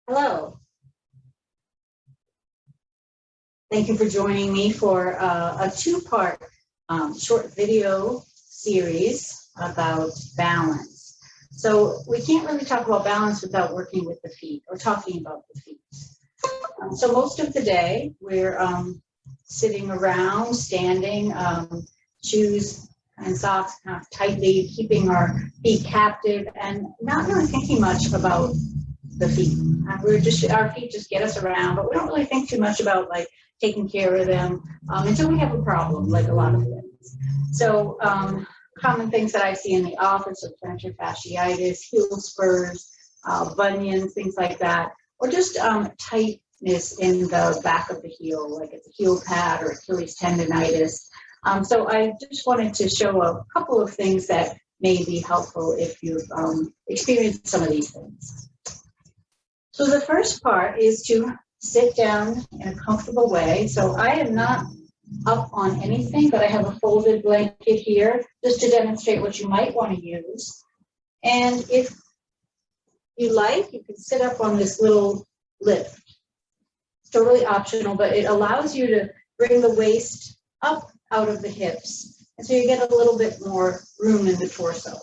Hello. Thank you for joining me for a two-part short video series about balance. So we can't really talk about balance without working with the feet or talking about the feet. So most of the day we're sitting around, standing, shoes and socks kind of tightly, keeping our feet captive and not really thinking much about the feet. Our feet just get us around, but we don't really think too much about like taking care of them until we have a problem, like a lot of things. So common things that I see in the office are plantar fasciitis, heel spurs, bunions, things like that, or just tightness in the back of the heel, like it's a heel pad or Achilles tendonitis. So I just wanted to show a couple of things that may be helpful if you've experienced some of these things. So the first part is to sit down in a comfortable way. So I am not up on anything, but I have a folded blanket here just to demonstrate what you might want to use. And if you like, you can sit up on this little lift. It's totally optional, but it allows you to bring the waist up out of the hips. And so you get a little bit more room in the torso.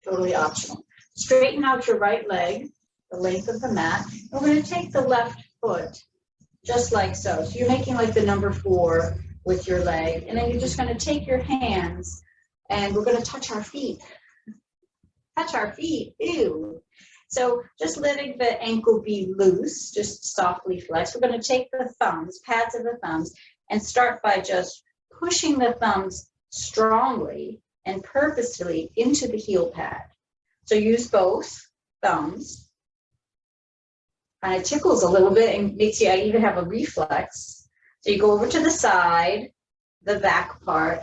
Totally optional. Straighten out your right leg, the length of the mat. We're going to take the left foot just like so. So you're making like the number 4 with your leg. And then you're just going to take your hands and we're going to touch our feet. Touch our feet. Ew. So just letting the ankle be loose, just softly flex. We're going to take the thumbs, pads of the thumbs, and start by just pushing the thumbs strongly and purposefully into the heel pad. So use both thumbs. Kind of tickles a little bit and makes you even have a reflex. So you go over to the side, the back part,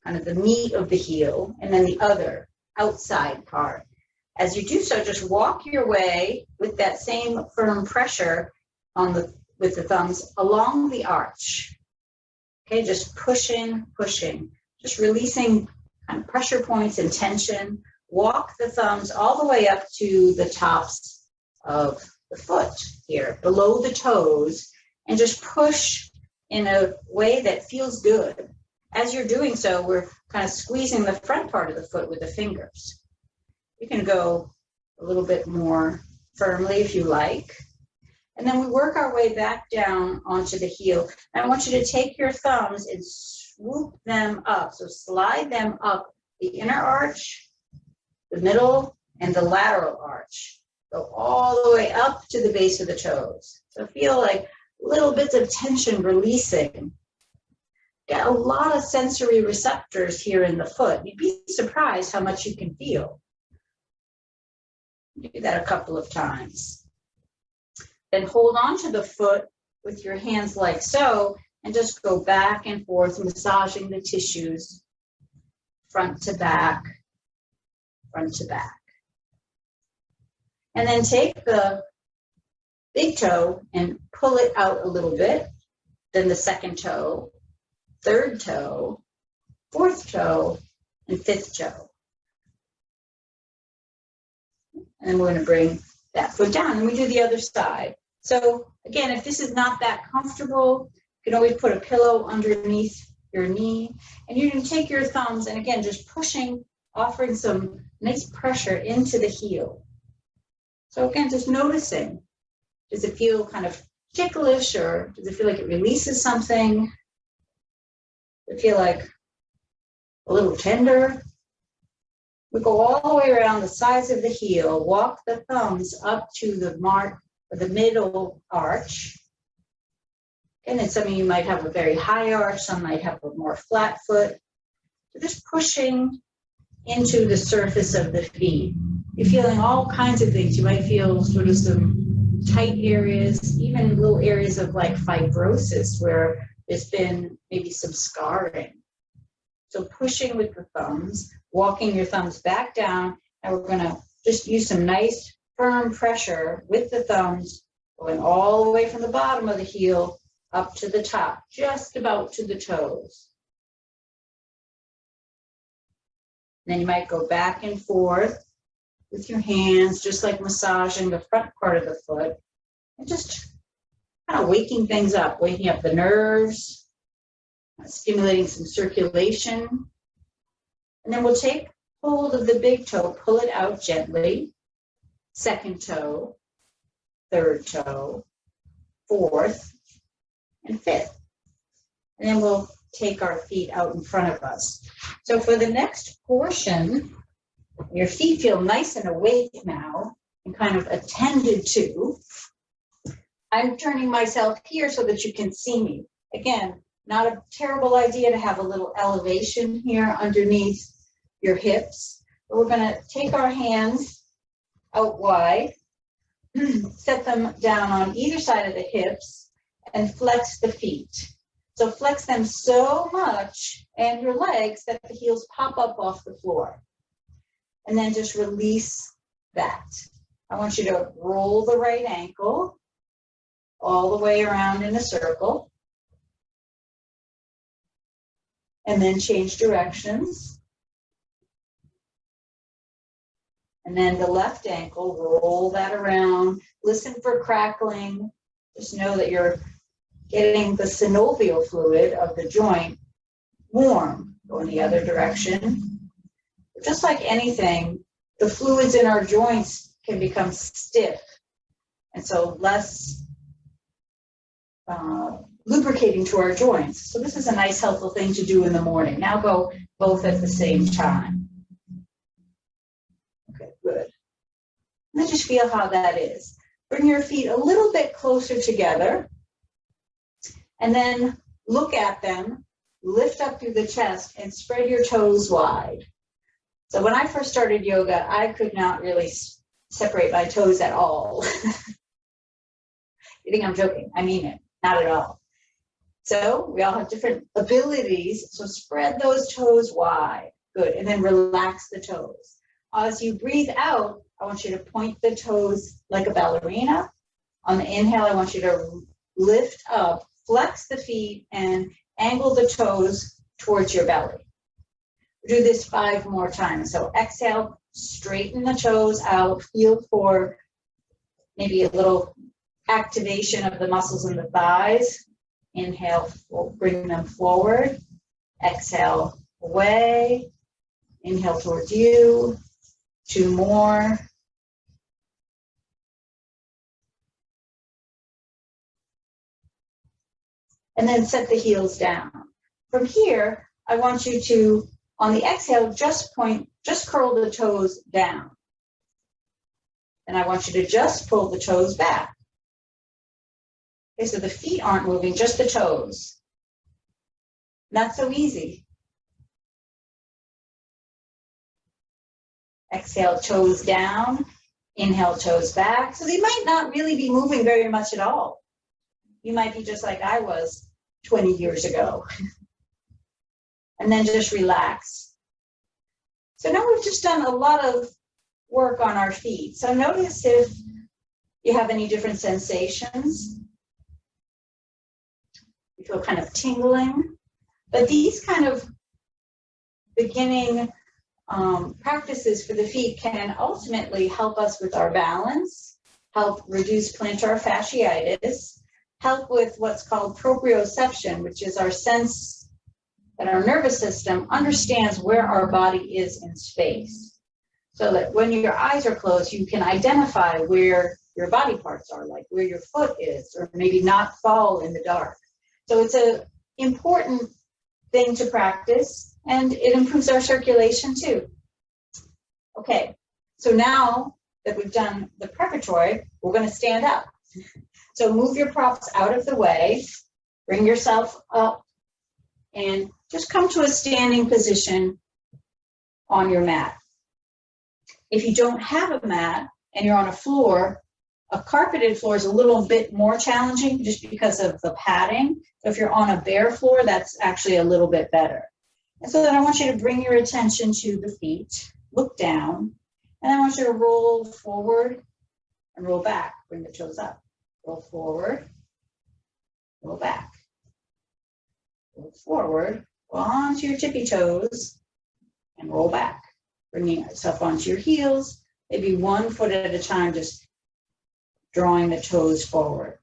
kind of the meat of the heel, and then the other outside part. As you do so, just walk your way with that same firm pressure with the thumbs along the arch. Okay, just pushing, just releasing kind of pressure points and tension. Walk the thumbs all the way up to the tops of the foot here, below the toes, and just push in a way that feels good. As you're doing so, we're kind of squeezing the front part of the foot with the fingers. You can go a little bit more firmly if you like. And then we work our way back down onto the heel. And I want you to take your thumbs and swoop them up. So slide them up the inner arch, the middle, and the lateral arch. Go all the way up to the base of the toes. So feel like little bits of tension releasing. Got a lot of sensory receptors here in the foot. You'd be surprised how much you can feel. Do that a couple of times. Then hold on to the foot with your hands like so, and just go back and forth, massaging the tissues, front to back, front to back. And then take the big toe and pull it out a little bit, then the second toe, third toe, fourth toe, and fifth toe. And then we're going to bring that foot down, and we do the other side. So again, if this is not that comfortable, you can always put a pillow underneath your knee, and you can take your thumbs and again, just pushing, offering some nice pressure into the heel. So again, just noticing, does it feel kind of ticklish, or does it feel like it releases something? Does it feel like a little tender? We go all the way around the sides of the heel, walk the thumbs up to the mark or the middle arch. And then some of you might have a very high arch, some might have a more flat foot. So just pushing into the surface of the feet. You're feeling all kinds of things. You might feel sort of some tight areas, even little areas of like fibrosis where there's been maybe some scarring. So pushing with the thumbs, walking your thumbs back down, and we're going to just use some nice firm pressure with the thumbs, going all the way from the bottom of the heel up to the top, just about to the toes. Then you might go back and forth, with your hands, just like massaging the front part of the foot, and just kind of waking things up, waking up the nerves, stimulating some circulation. And then we'll take hold of the big toe, pull it out gently, second toe, third toe, fourth, and fifth. And then we'll take our feet out in front of us. So for the next portion, your feet feel nice and awake now and kind of attended to. I'm turning myself here so that you can see me. Again, not a terrible idea to have a little elevation here underneath your hips. But we're going to take our hands out wide, set them down on either side of the hips, and flex the feet. So flex them so much and your legs that the heels pop up off the floor. And then just release that. I want you to roll the right ankle all the way around in a circle. And then change directions. And then the left ankle, roll that around. Listen for crackling. Just know that you're getting the synovial fluid of the joint warm. Go in the other direction. Just like anything, the fluids in our joints can become stiff, and so less lubricating to our joints. So this is a nice, helpful thing to do in the morning. Now go both at the same time. Okay, good. And then just feel how that is. Bring your feet a little bit closer together, and then look at them, lift up through the chest, and spread your toes wide. So when I first started yoga, I could not really separate my toes at all. You think I'm joking? I mean it, not at all. So we all have different abilities. So spread those toes wide. Good. And then relax the toes. As you breathe out, I want you to point the toes like a ballerina. On the inhale, I want you to lift up, flex the feet, and angle the toes towards your belly. Do this 5 more times. So exhale, straighten the toes out, feel for maybe a little activation of the muscles in the thighs. Inhale, bring them forward. Exhale, away. Inhale towards you. 2 more. And then set the heels down. From here, I want you to, on the exhale, just curl the toes down. And I want you to just pull the toes back. Okay, so the feet aren't moving, just the toes. Not so easy. Exhale, toes down. Inhale, toes back. So they might not really be moving very much at all. You might be just like I was 20 years ago. And then just relax. So now we've just done a lot of work on our feet. So notice if you have any different sensations. You feel kind of tingling. But these kind of beginning practices for the feet can ultimately help us with our balance, help reduce plantar fasciitis, help with what's called proprioception, which is our sense that our nervous system understands where our body is in space. So that when your eyes are closed, you can identify where your body parts are, like where your foot is, or maybe not fall in the dark. So it's an important thing to practice, and it improves our circulation too. Okay, so now that we've done the preparatory, we're going to stand up. So move your props out of the way, bring yourself up, and just come to a standing position on your mat. If you don't have a mat and you're on a floor, a carpeted floor is a little bit more challenging just because of the padding. So if you're on a bare floor, that's actually a little bit better. And so then I want you to bring your attention to the feet, look down, and I want you to roll forward and roll back. Bring the toes up. Roll forward, roll back. Roll forward, go onto your tippy toes, and roll back. Bringing yourself onto your heels, maybe 1 foot at a time, just drawing the toes forward.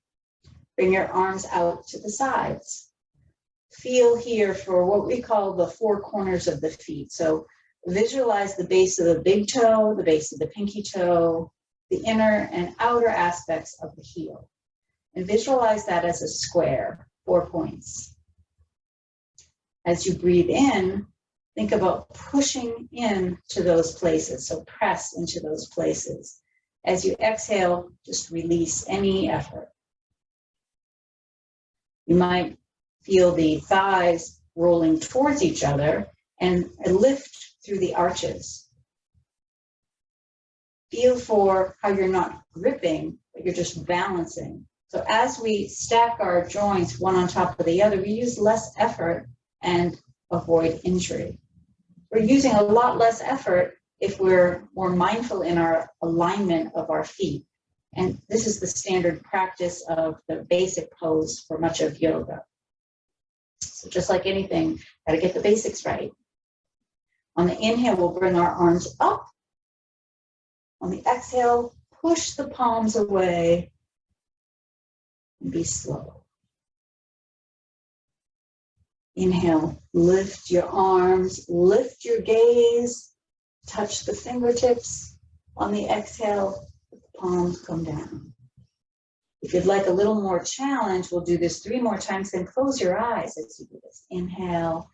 Bring your arms out to the sides. Feel here for what we call the 4 corners of the feet. So visualize the base of the big toe, the base of the pinky toe, the inner and outer aspects of the heel. And visualize that as a square, 4 points. As you breathe in, think about pushing in to those places. So press into those places. As you exhale, just release any effort. You might feel the thighs rolling towards each other and a lift through the arches. Feel for how you're not gripping, but you're just balancing. So as we stack our joints one on top of the other, we use less effort and avoid injury. We're using a lot less effort if we're more mindful in our alignment of our feet. And this is the standard practice of the basic pose for much of yoga. So just like anything, got to get the basics right. On the inhale, we'll bring our arms up. On the exhale, push the palms away and be slow. Inhale, lift your arms, lift your gaze, touch the fingertips. On the exhale, the palms come down. If you'd like a little more challenge, we'll do this 3 more times, then close your eyes as you do this. Inhale,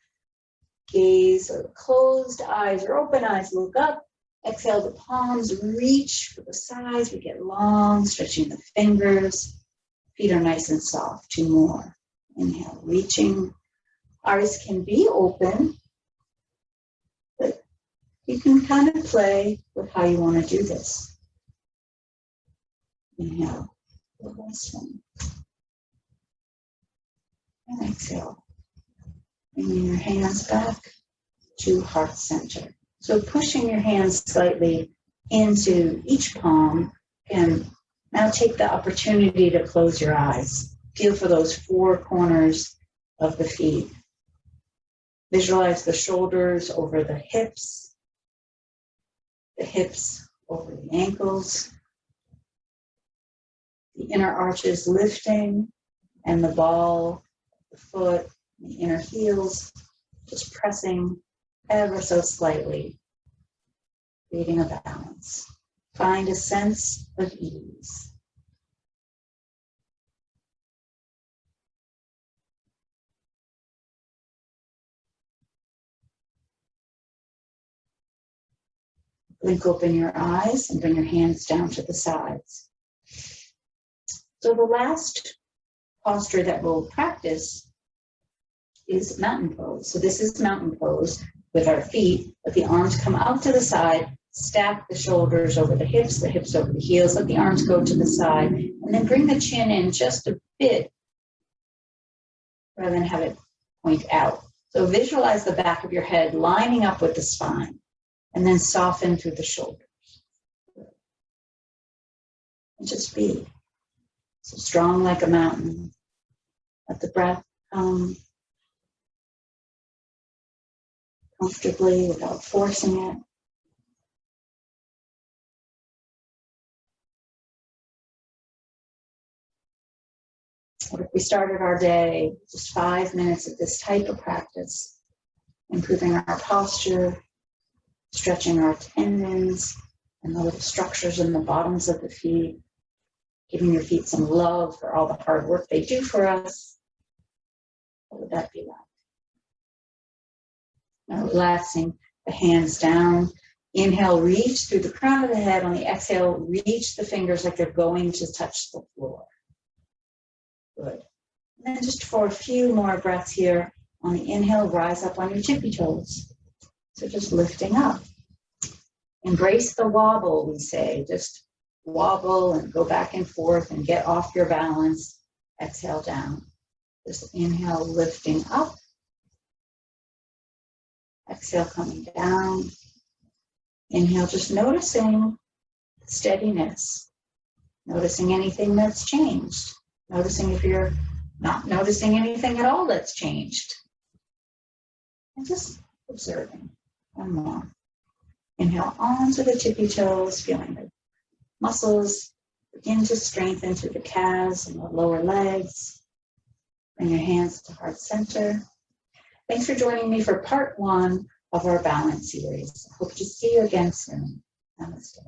gaze, or closed eyes or open eyes, look up. Exhale, the palms reach for the sides. We get long, stretching the fingers. Feet are nice and soft. 2 more. Inhale, reaching. Eyes can be open, but you can kind of play with how you want to do this. Inhale, the last one. And exhale. Bringing your hands back to heart center. So pushing your hands slightly into each palm, and now take the opportunity to close your eyes. Feel for those 4 corners of the feet. Visualize the shoulders over the hips over the ankles, the inner arches lifting, and the ball, the foot, the inner heels, just pressing ever so slightly, creating a balance. Find a sense of ease. Blink open your eyes and bring your hands down to the sides. So the last posture that we'll practice is mountain pose. So this is mountain pose with our feet, but the arms come out to the side, stack the shoulders over the hips over the heels, let the arms go to the side, and then bring the chin in just a bit rather than have it point out. So visualize the back of your head lining up with the spine, and then soften through the shoulders. And just be so strong like a mountain. Let the breath come comfortably without forcing it. What if we started our day just 5 minutes of this type of practice, improving our posture, stretching our tendons and the little structures in the bottoms of the feet, giving your feet some love for all the hard work they do for us. What would that be like? Now relaxing the hands down. Inhale, reach through the crown of the head. On the exhale, reach the fingers like they're going to touch the floor. Good. And then just for a few more breaths here, on the inhale, rise up on your tippy toes. So just lifting up. Embrace the wobble, we say. Just wobble and go back and forth and get off your balance. Exhale down. Just inhale, lifting up. Exhale, coming down. Inhale, just noticing steadiness. Noticing anything that's changed. Noticing if you're not noticing anything at all that's changed. And just observing. One more. Inhale onto the tippy toes, feeling the muscles begin to strengthen to the calves and the lower legs. Bring your hands to heart center. Thanks for joining me for part 1 of our balance series. Hope to see you again soon. Namaste.